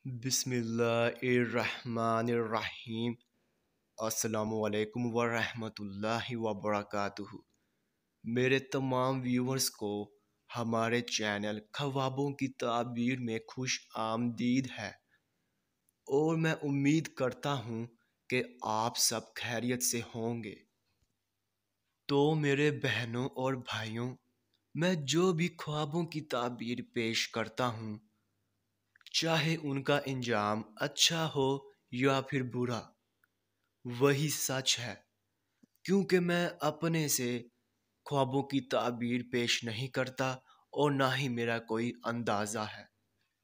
बिस्मिल्लाहिर्रहमानिर्रहीम। अस्सलामुअलैकुम वरहमतुल्लाहि वबरकातुहू। मेरे तमाम व्यूवर्स को हमारे चैनल ख्वाबों की ताबीर में खुश आमदीद है और मैं उम्मीद करता हूँ कि आप सब खैरियत से होंगे। तो मेरे बहनों और भाइयों, मैं जो भी ख्वाबों की ताबीर पेश करता हूँ, चाहे उनका इंजाम अच्छा हो या फिर बुरा, वही सच है। क्योंकि मैं अपने से ख्वाबों की ताबीर पेश नहीं करता और ना ही मेरा कोई अंदाज़ा है,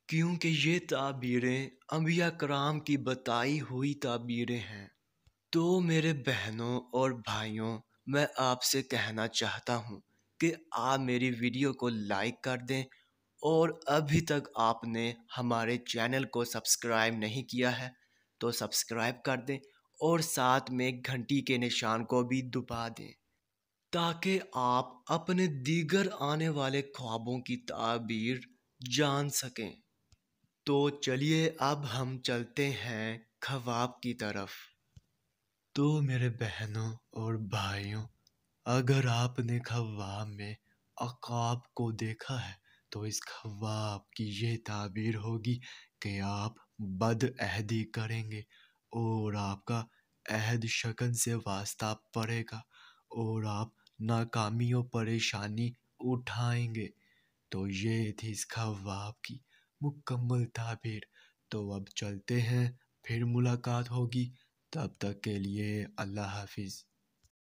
क्योंकि ये ताबीरें अंबिया कराम की बताई हुई ताबीरें हैं। तो मेरे बहनों और भाइयों, मैं आपसे कहना चाहता हूँ कि आप मेरी वीडियो को लाइक कर दें और अभी तक आपने हमारे चैनल को सब्सक्राइब नहीं किया है तो सब्सक्राइब कर दें और साथ में घंटी के निशान को भी दबा दें, ताकि आप अपने दीगर आने वाले ख्वाबों की ताबीर जान सकें। तो चलिए अब हम चलते हैं ख्वाब की तरफ। तो मेरे बहनों और भाइयों, अगर आपने ख्वाब में अक़ाब को देखा है तो इस ख्वाब की ये ताबीर होगी कि आप बदअहदी करेंगे और आपका अहद शकन से वास्ता पड़ेगा और आप नाकामी और परेशानी उठाएंगे। तो ये थी इस ख्वाब की मुकम्मल ताबीर। तो अब चलते हैं, फिर मुलाकात होगी। तब तक के लिए अल्लाह हाफिज़।